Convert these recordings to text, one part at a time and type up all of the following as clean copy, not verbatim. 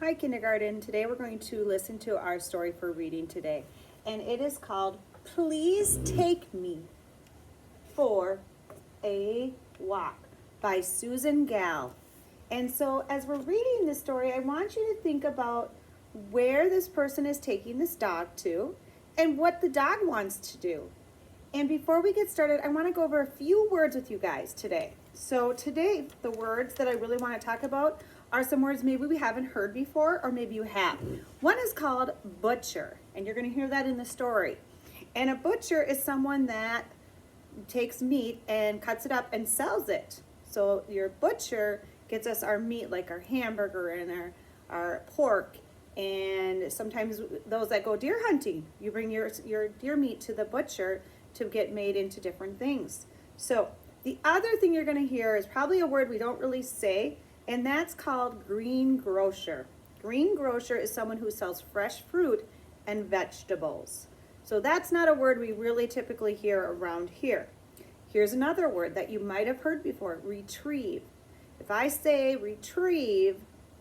Hi, kindergarten. Today we're going to listen to our story for reading today. And it is called Please Take Me for a Walk by Susan Gall. And so as we're reading this story, I want you to think about where this person is taking this dog to and what the dog wants to do. And before we get started, I want to go over a few words with you guys today. So today, the words that I really want to talk about are some words maybe we haven't heard before, or maybe you have. One is called butcher, and you're going to hear that in the story. And a butcher is someone that takes meat and cuts it up and sells it. So your butcher gets us our meat, like our hamburger and our pork, and sometimes those that go deer hunting, you bring your deer meat to the butcher to get made into different things. So the other thing you're going to hear is probably a word we don't really say, and that's called greengrocer. Greengrocer is someone who sells fresh fruit and vegetables. So that's not a word we really typically hear around here. Here's another word that you might have heard before, retrieve. If I say retrieve,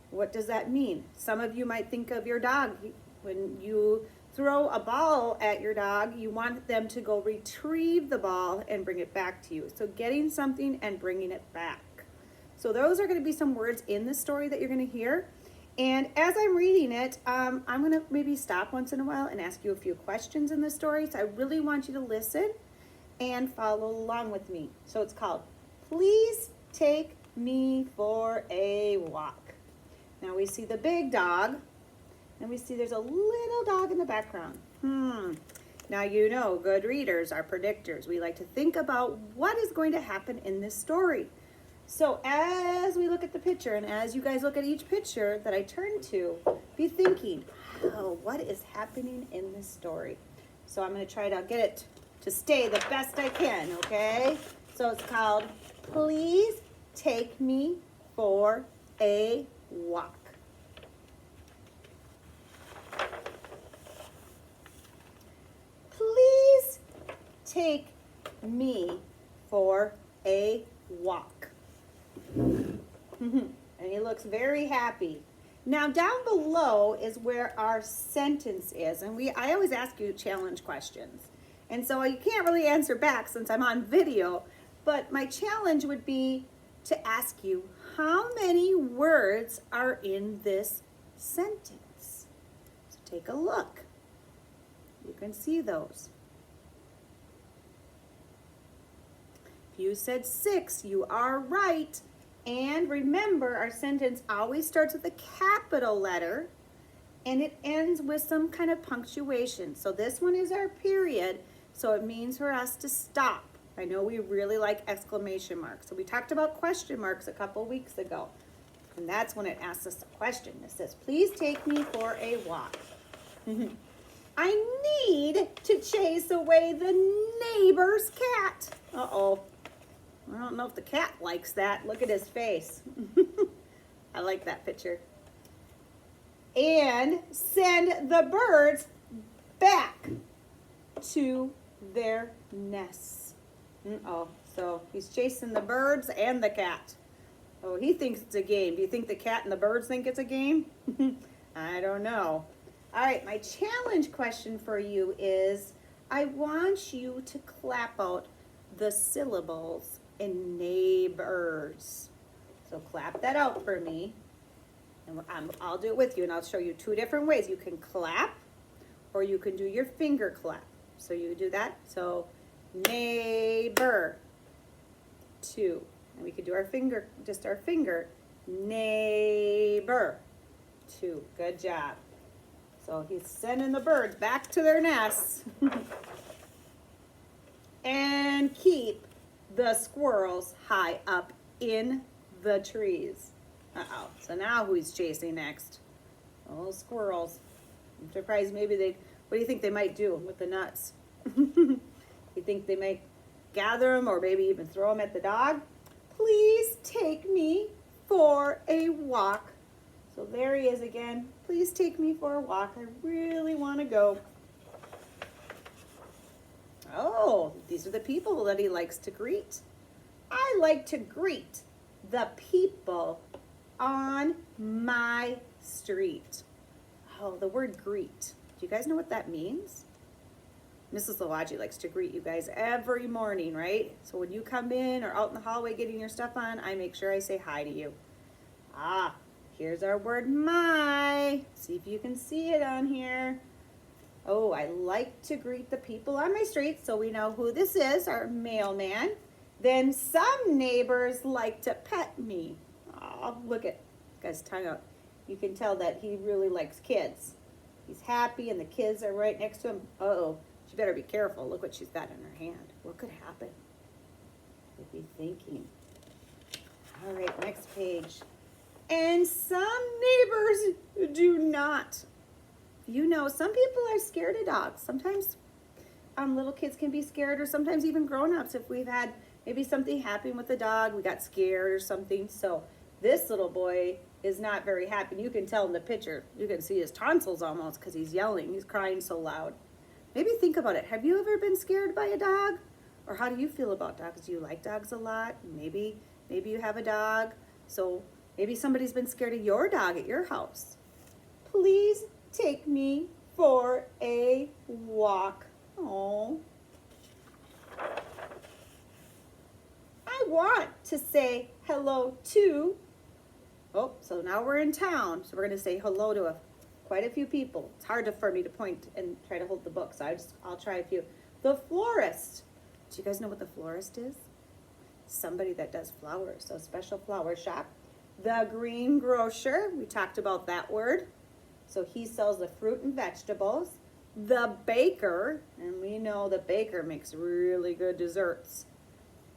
what does that mean? Some of you might think of your dog. When you throw a ball at your dog, you want them to go retrieve the ball and bring it back to you. So getting something and bringing it back. So those are going to be some words in the story that you're going to hear. And as I'm reading it, I'm going to maybe stop once in a while and ask you a few questions in the story. So I really want you to listen and follow along with me. So it's called Please Take Me for a Walk. Now we see the big dog, and we see there's a little dog in the background. Now you know, good readers are predictors. We like to think about what is going to happen in this story. So as we look at the picture, and as you guys look at each picture that I turn to, be thinking, oh, what is happening in this story? So I'm going to try to get it to stay the best I can, okay? So it's called Please Take Me for a Walk. Please take me for a walk. And he looks very happy. Now down below is where our sentence is, and I always ask you challenge questions. And so you can't really answer back since I'm on video, but my challenge would be to ask you, how many words are in this sentence? So take a look. You can see those. If you said 6, you are right. And remember, our sentence always starts with a capital letter and it ends with some kind of punctuation. So this one is our period, so it means for us to stop. I know we really like exclamation marks. So we talked about question marks a couple weeks ago. And that's when it asks us a question. It says, please take me for a walk. I need to chase away the neighbor's cat. Uh-oh. I don't know if the cat likes that. Look at his face. I like that picture. And send the birds back to their nests. Uh-oh. So he's chasing the birds and the cat. Oh, he thinks it's a game. Do you think the cat and the birds think it's a game? I don't know. All right, my challenge question for you is, I want you to clap out the syllables in neighbors. So clap that out for me. And I'll do it with you, and I'll show you 2 different ways. You can clap, or you can do your finger clap. So you do that. So neighbor, 2. And we could do our finger, just our finger. Neighbor, 2. Good job. So he's sending the birds back to their nests. And keep the squirrels high up in the trees. Uh-oh. So now who's chasing next? Oh, squirrels. I'm surprised maybe what do you think they might do with the nuts? You think they might gather them or maybe even throw them at the dog? Please take me for a walk. So there he is again. Please take me for a walk. I really want to go. Oh, these are the people that he likes to greet. I like to greet the people on my street. Oh, the word greet. Do you guys know what that means? Mrs. Louwagie likes to greet you guys every morning, right? So when you come in or out in the hallway getting your stuff on, I make sure I say hi to you. Ah, here's our word my. See if you can see it on here. Oh, I like to greet the people on my street so we know who this is, our mailman. Then some neighbors like to pet me. Oh, look at guy's tongue out. You can tell that he really likes kids. He's happy and the kids are right next to him. Uh-oh, she better be careful. Look what she's got in her hand. What could happen? Could be thinking. All right, next page. And some neighbors do not. You know, some people are scared of dogs. Sometimes little kids can be scared, or sometimes even grown-ups. If we've had maybe something happen with the dog, we got scared or something. So this little boy is not very happy. You can tell in the picture. You can see his tonsils almost because he's yelling. He's crying so loud. Maybe think about it. Have you ever been scared by a dog? Or how do you feel about dogs? Do you like dogs a lot? Maybe you have a dog. So maybe somebody's been scared of your dog at your house. Please take me for a walk. Oh. I want to say hello to. Oh, so now we're in town. So we're going to say hello to quite a few people. It's hard for me to point and try to hold the book, so I'll try a few. The florist. Do you guys know what the florist is? Somebody that does flowers, so special flower shop. The greengrocer. We talked about that word. So he sells the fruit and vegetables. The baker, and we know the baker makes really good desserts.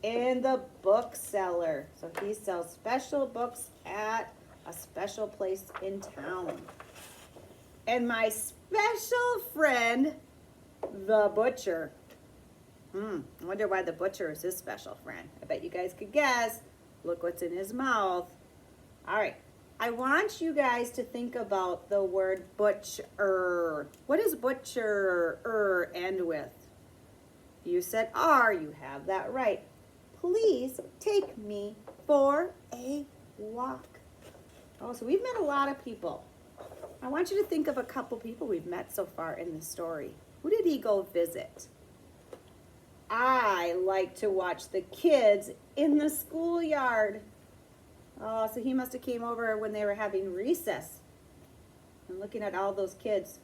And the bookseller. So he sells special books at a special place in town. And my special friend, the butcher. I wonder why the butcher is his special friend. I bet you guys could guess. Look what's in his mouth. All right. I want you guys to think about the word butcher. What does butcher end with? You said R. You have that right. Please take me for a walk. Oh, so we've met a lot of people. I want you to think of a couple people we've met so far in the story. Who did he go visit? I like to watch the kids in the schoolyard. Oh, so he must have came over when they were having recess and looking at all those kids.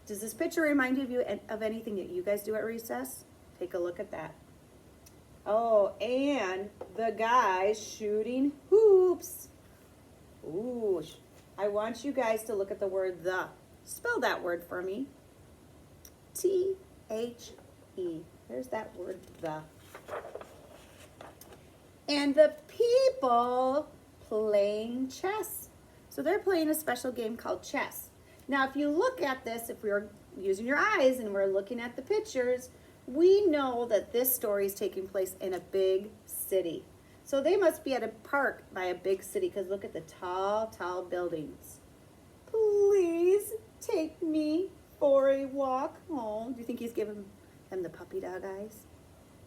Does this picture remind you of anything that you guys do at recess? Take a look at that. Oh, and the guys shooting hoops. Ooh, I want you guys to look at the word the. Spell that word for me. T-H-E. There's that word, the. And the people playing chess. So they're playing a special game called chess. Now, if you look at this, if we're using your eyes and we're looking at the pictures, we know that this story is taking place in a big city. So they must be at a park by a big city because look at the tall, tall buildings. Please take me for a walk. Oh, do you think he's giving them the puppy dog eyes?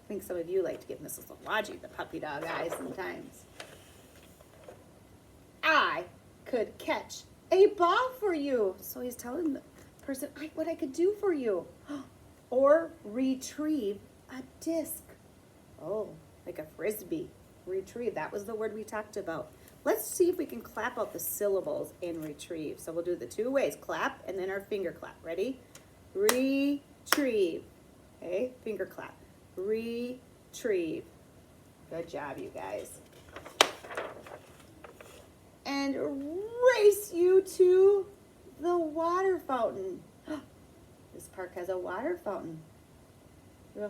I think some of you like to give Mrs. Louwagie the puppy dog eyes sometimes. I could catch a ball for you. So he's telling the person what I could do for you. Or retrieve a disc. Oh, like a frisbee. Retrieve, that was the word we talked about. Let's see if we can clap out the syllables in retrieve. So we'll do the two ways, clap and then our finger clap. Ready? Retrieve. Okay, finger clap. Retrieve. Good job, you guys. And race you to the water fountain. This park has a water fountain.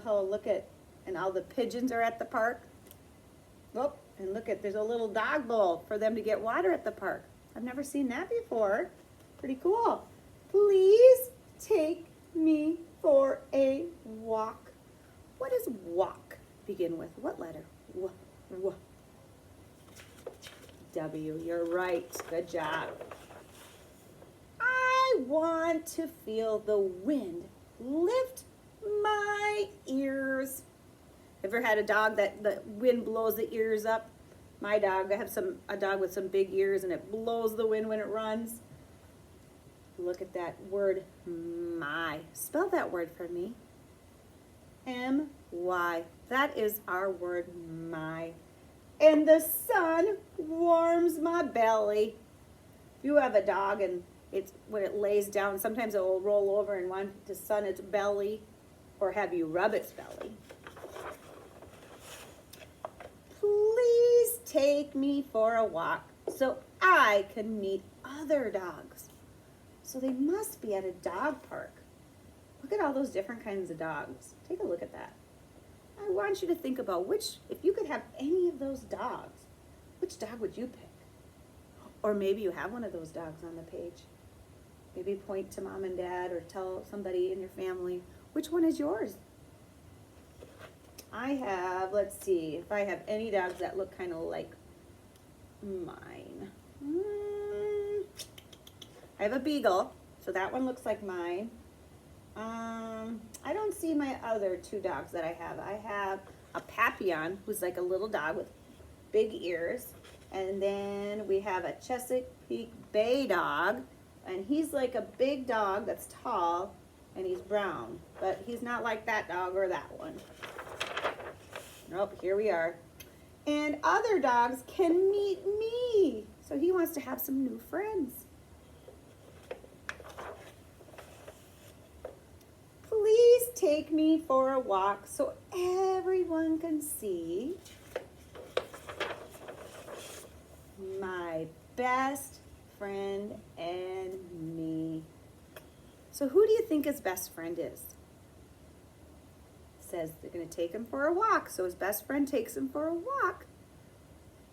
Oh, look at, and all the pigeons are at the park. Oh, and look at, there's a little dog bowl for them to get water at the park. I've never seen that before. Pretty cool. Please take me for a walk. What does walk begin with? What letter? W. W, you're right. Good job. I want to feel the wind lift my ears. Ever had a dog that the wind blows the ears up? My dog, I have a dog with some big ears and it blows the wind when it runs. Look at that word, my. Spell that word for me. M-Y. That is our word, my. And the sun warms my belly. If you have a dog and when it lays down, sometimes it will roll over and want to sun its belly or have you rub its belly. Please take me for a walk so I can meet other dogs. So they must be at a dog park. Look at all those different kinds of dogs. Take a look at that. I want you to think about if you could have any of those dogs, which dog would you pick? Or maybe you have one of those dogs on the page. Maybe point to mom and dad or tell somebody in your family, which one is yours? I have, let's see, if I have any dogs that look kind of like mine. I have a beagle, so that one looks like mine. I don't see my other two dogs that I have. I have a Papillon, who's like a little dog with big ears. And then we have a Chesapeake Bay dog, and he's like a big dog that's tall, and he's brown. But he's not like that dog or that one. Nope, here we are. And other dogs can meet me. So he wants to have some new friends. Please take me for a walk so everyone can see my best friend and me. So who do you think his best friend is? Says they're going to take him for a walk, so his best friend takes him for a walk.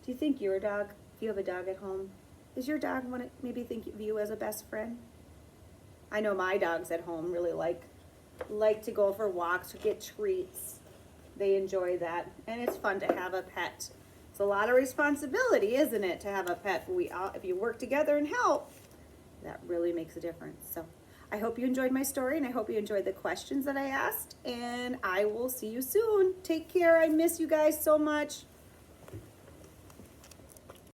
Do you think your dog, if you have a dog at home, does your dog want to maybe think of you as a best friend? I know my dogs at home really like to go for walks or get treats. They enjoy that, and it's fun to have a pet. It's a lot of responsibility, isn't it, to have a pet? But if you work together and help, that really makes a difference. So I hope you enjoyed my story, and I hope you enjoyed the questions that I asked, and I will see you soon. Take care. I miss you guys so much.